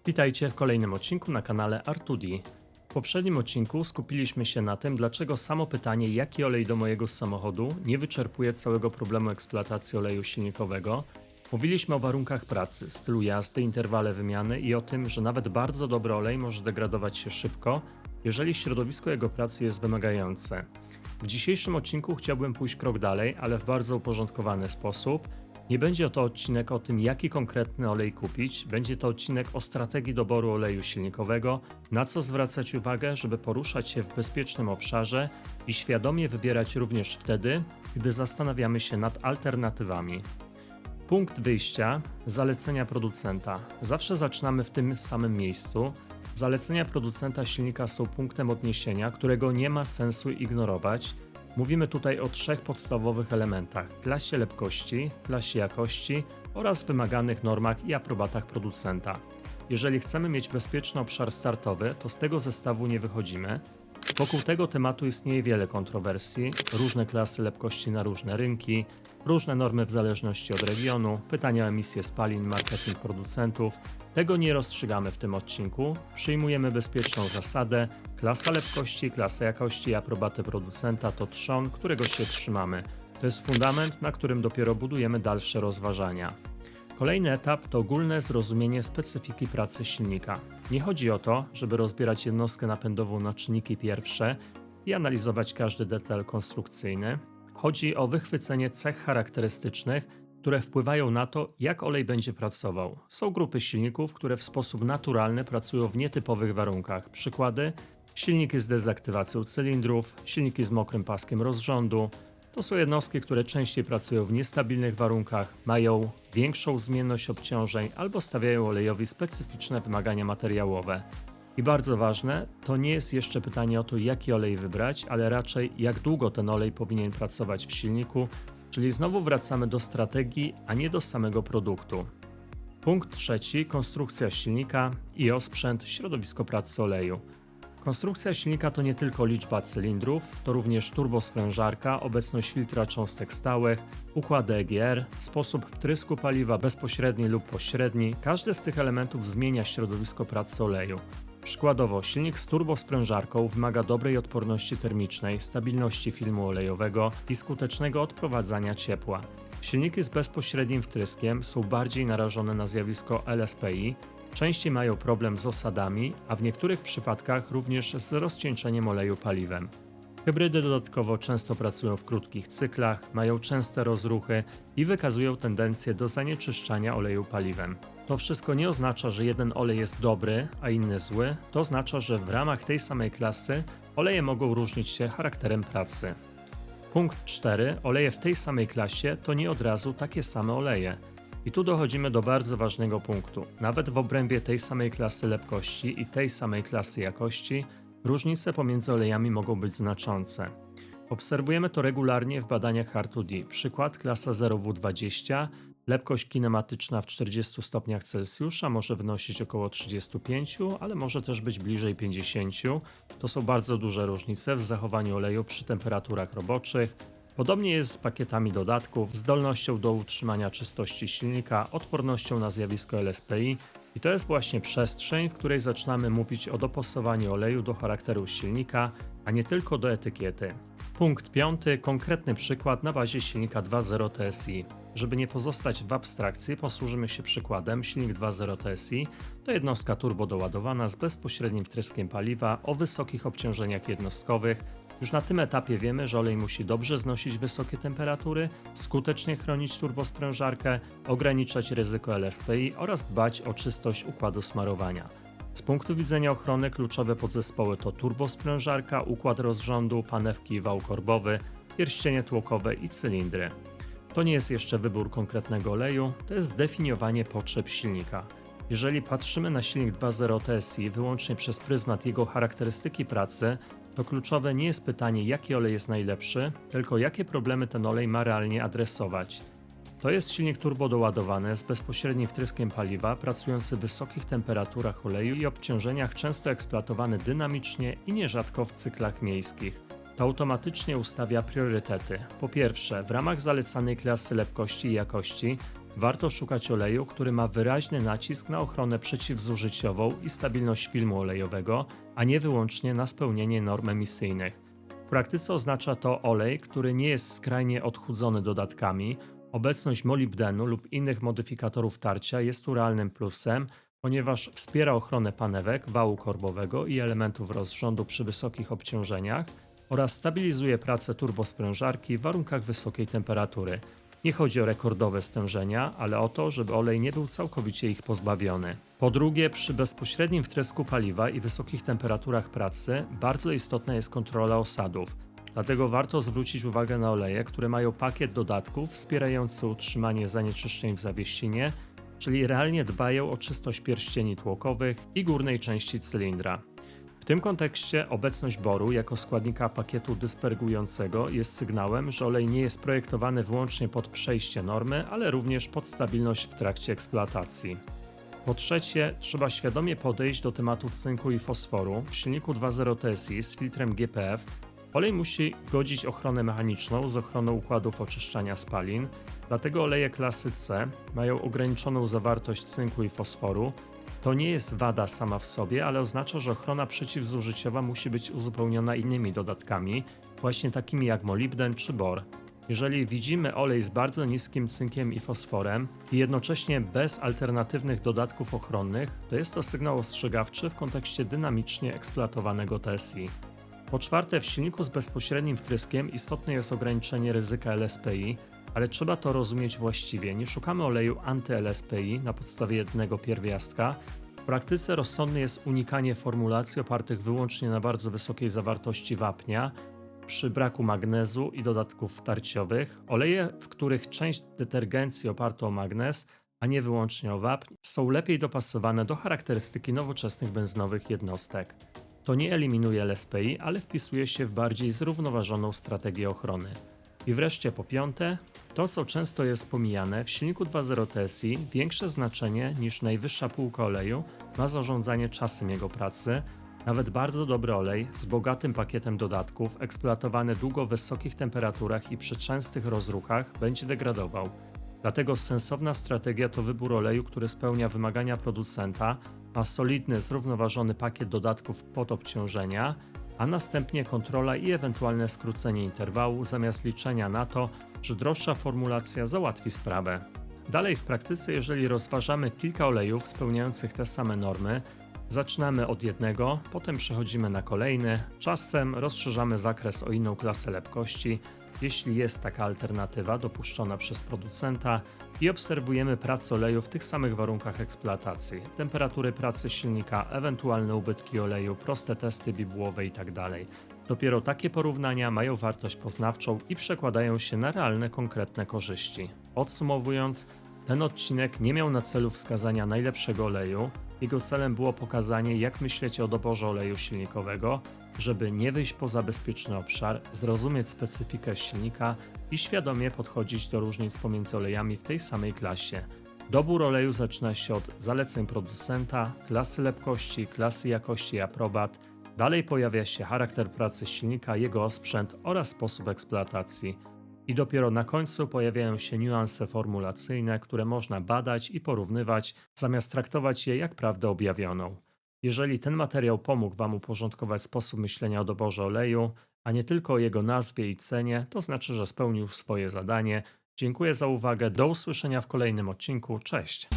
Witajcie w kolejnym odcinku na kanale R2D. W poprzednim odcinku skupiliśmy się na tym, dlaczego samo pytanie, jaki olej do mojego samochodu, nie wyczerpuje całego problemu eksploatacji oleju silnikowego. Mówiliśmy o warunkach pracy, stylu jazdy, interwale wymiany i o tym, że nawet bardzo dobry olej może degradować się szybko, jeżeli środowisko jego pracy jest wymagające. W dzisiejszym odcinku chciałbym pójść krok dalej, ale w bardzo uporządkowany sposób. Nie będzie to odcinek o tym, jaki konkretny olej kupić, będzie to odcinek o strategii doboru oleju silnikowego, na co zwracać uwagę, żeby poruszać się w bezpiecznym obszarze i świadomie wybierać również wtedy, gdy zastanawiamy się nad alternatywami. Punkt wyjścia: zalecenia producenta. Zawsze zaczynamy w tym samym miejscu. Zalecenia producenta silnika są punktem odniesienia, którego nie ma sensu ignorować. Mówimy tutaj o trzech podstawowych elementach: klasie lepkości, klasie jakości oraz wymaganych normach i aprobatach producenta. Jeżeli chcemy mieć bezpieczny obszar startowy, to z tego zestawu nie wychodzimy. Wokół tego tematu istnieje wiele kontrowersji, różne klasy lepkości na różne rynki, różne normy w zależności od regionu, pytania o emisję spalin, marketing producentów. Tego nie rozstrzygamy w tym odcinku. Przyjmujemy bezpieczną zasadę: klasa lepkości, klasa jakości i aprobaty producenta to trzon, którego się trzymamy. To jest fundament, na którym dopiero budujemy dalsze rozważania. Kolejny etap to ogólne zrozumienie specyfiki pracy silnika. Nie chodzi o to, żeby rozbierać jednostkę napędową na czynniki pierwsze i analizować każdy detal konstrukcyjny. Chodzi o wychwycenie cech charakterystycznych, które wpływają na to, jak olej będzie pracował. Są grupy silników, które w sposób naturalny pracują w nietypowych warunkach. Przykłady: silniki z dezaktywacją cylindrów, silniki z mokrym paskiem rozrządu. To są jednostki, które częściej pracują w niestabilnych warunkach, mają większą zmienność obciążeń albo stawiają olejowi specyficzne wymagania materiałowe. I bardzo ważne, to nie jest jeszcze pytanie o to, jaki olej wybrać, ale raczej jak długo ten olej powinien pracować w silniku, czyli znowu wracamy do strategii, a nie do samego produktu. Punkt trzeci: konstrukcja silnika i osprzęt, środowisko pracy oleju. Konstrukcja silnika to nie tylko liczba cylindrów, to również turbosprężarka, obecność filtra cząstek stałych, układy EGR, sposób wtrysku paliwa bezpośredni lub pośredni. Każdy z tych elementów zmienia środowisko pracy oleju. Przykładowo, silnik z turbosprężarką wymaga dobrej odporności termicznej, stabilności filmu olejowego i skutecznego odprowadzania ciepła. Silniki z bezpośrednim wtryskiem są bardziej narażone na zjawisko LSPI, częściej mają problem z osadami, a w niektórych przypadkach również z rozcieńczeniem oleju paliwem. Hybrydy dodatkowo często pracują w krótkich cyklach, mają częste rozruchy i wykazują tendencję do zanieczyszczania oleju paliwem. To wszystko nie oznacza, że jeden olej jest dobry, a inny zły. To oznacza, że w ramach tej samej klasy oleje mogą różnić się charakterem pracy. Punkt 4. Oleje w tej samej klasie to nie od razu takie same oleje. I tu dochodzimy do bardzo ważnego punktu. Nawet w obrębie tej samej klasy lepkości i tej samej klasy jakości różnice pomiędzy olejami mogą być znaczące. Obserwujemy to regularnie w badaniach R2D. Przykład: klasa 0W20, lepkość kinematyczna w 40 stopniach Celsjusza może wynosić około 35, ale może też być bliżej 50. To są bardzo duże różnice w zachowaniu oleju przy temperaturach roboczych. Podobnie jest z pakietami dodatków, zdolnością do utrzymania czystości silnika, odpornością na zjawisko LSPI i to jest właśnie przestrzeń, w której zaczynamy mówić o dopasowaniu oleju do charakteru silnika, a nie tylko do etykiety. Punkt 5. Konkretny przykład na bazie silnika 2.0 TSI. Żeby nie pozostać w abstrakcji, posłużymy się przykładem. Silnik 2.0 TSI to jednostka turbodoładowana z bezpośrednim wtryskiem paliwa o wysokich obciążeniach jednostkowych. Już na tym etapie wiemy, że olej musi dobrze znosić wysokie temperatury, skutecznie chronić turbosprężarkę, ograniczać ryzyko LSPI oraz dbać o czystość układu smarowania. Z punktu widzenia ochrony kluczowe podzespoły to turbosprężarka, układ rozrządu, panewki i wał korbowy, pierścienie tłokowe i cylindry. To nie jest jeszcze wybór konkretnego oleju, to jest zdefiniowanie potrzeb silnika. Jeżeli patrzymy na silnik 2.0 TSI wyłącznie przez pryzmat jego charakterystyki pracy, to kluczowe nie jest pytanie, jaki olej jest najlepszy, tylko jakie problemy ten olej ma realnie adresować. To jest silnik turbodoładowany z bezpośrednim wtryskiem paliwa, pracujący w wysokich temperaturach oleju i obciążeniach, często eksploatowany dynamicznie i nierzadko w cyklach miejskich. To automatycznie ustawia priorytety. Po pierwsze, w ramach zalecanej klasy lepkości i jakości Warto szukać oleju, który ma wyraźny nacisk na ochronę przeciwzużyciową i stabilność filmu olejowego, a nie wyłącznie na spełnienie norm emisyjnych. W praktyce oznacza to olej, który nie jest skrajnie odchudzony dodatkami. Obecność molibdenu lub innych modyfikatorów tarcia jest tu realnym plusem, ponieważ wspiera ochronę panewek, wału korbowego i elementów rozrządu przy wysokich obciążeniach oraz stabilizuje pracę turbosprężarki w warunkach wysokiej temperatury. Nie chodzi o rekordowe stężenia, ale o to, żeby olej nie był całkowicie ich pozbawiony. Po drugie, przy bezpośrednim wtrysku paliwa i wysokich temperaturach pracy bardzo istotna jest kontrola osadów. Dlatego warto zwrócić uwagę na oleje, które mają pakiet dodatków wspierający utrzymanie zanieczyszczeń w zawiesinie, czyli realnie dbają o czystość pierścieni tłokowych i górnej części cylindra. W tym kontekście obecność boru jako składnika pakietu dyspergującego jest sygnałem, że olej nie jest projektowany wyłącznie pod przejście normy, ale również pod stabilność w trakcie eksploatacji. Po trzecie, trzeba świadomie podejść do tematu cynku i fosforu. W silniku 2.0 TSI z filtrem GPF olej musi godzić ochronę mechaniczną z ochroną układów oczyszczania spalin, dlatego oleje klasy C mają ograniczoną zawartość cynku i fosforu. To nie jest wada sama w sobie, ale oznacza, że ochrona przeciwzużyciowa musi być uzupełniona innymi dodatkami, właśnie takimi jak molibden czy bor. Jeżeli widzimy olej z bardzo niskim cynkiem i fosforem i jednocześnie bez alternatywnych dodatków ochronnych, to jest to sygnał ostrzegawczy w kontekście dynamicznie eksploatowanego TSI. Po czwarte, w silniku z bezpośrednim wtryskiem istotne jest ograniczenie ryzyka LSPI, ale trzeba to rozumieć właściwie. Nie szukamy oleju anty-LSPI na podstawie jednego pierwiastka. W praktyce rozsądne jest unikanie formulacji opartych wyłącznie na bardzo wysokiej zawartości wapnia, przy braku magnezu i dodatków tarciowych. Oleje, w których część detergencji oparta o magnez, a nie wyłącznie o wapń, są lepiej dopasowane do charakterystyki nowoczesnych benzynowych jednostek. To nie eliminuje LSPI, ale wpisuje się w bardziej zrównoważoną strategię ochrony. I wreszcie po piąte, to co często jest pomijane, w silniku 2.0 TSI większe znaczenie niż najwyższa półka oleju ma zarządzanie czasem jego pracy. Nawet bardzo dobry olej z bogatym pakietem dodatków, eksploatowany długo w wysokich temperaturach i przy częstych rozruchach będzie degradował. Dlatego sensowna strategia to wybór oleju, który spełnia wymagania producenta, ma solidny, zrównoważony pakiet dodatków pod obciążenia, a następnie kontrola i ewentualne skrócenie interwału zamiast liczenia na to, że droższa formulacja załatwi sprawę. Dalej w praktyce, jeżeli rozważamy kilka olejów spełniających te same normy, zaczynamy od jednego, potem przechodzimy na kolejny, czasem rozszerzamy zakres o inną klasę lepkości, jeśli jest taka alternatywa dopuszczona przez producenta i obserwujemy pracę oleju w tych samych warunkach eksploatacji, temperatury pracy silnika, ewentualne ubytki oleju, proste testy bibułowe itd. Dopiero takie porównania mają wartość poznawczą i przekładają się na realne, konkretne korzyści. Podsumowując, ten odcinek nie miał na celu wskazania najlepszego oleju. Jego celem było pokazanie, jak myśleć o doborze oleju silnikowego, żeby nie wyjść poza bezpieczny obszar, zrozumieć specyfikę silnika i świadomie podchodzić do różnic pomiędzy olejami w tej samej klasie. Dobór oleju zaczyna się od zaleceń producenta, klasy lepkości, klasy jakości i aprobat. Dalej pojawia się charakter pracy silnika, jego osprzęt oraz sposób eksploatacji. I dopiero na końcu pojawiają się niuanse formulacyjne, które można badać i porównywać, zamiast traktować je jak prawdę objawioną. Jeżeli ten materiał pomógł Wam uporządkować sposób myślenia o doborze oleju, a nie tylko o jego nazwie i cenie, to znaczy, że spełnił swoje zadanie. Dziękuję za uwagę, do usłyszenia w kolejnym odcinku, cześć!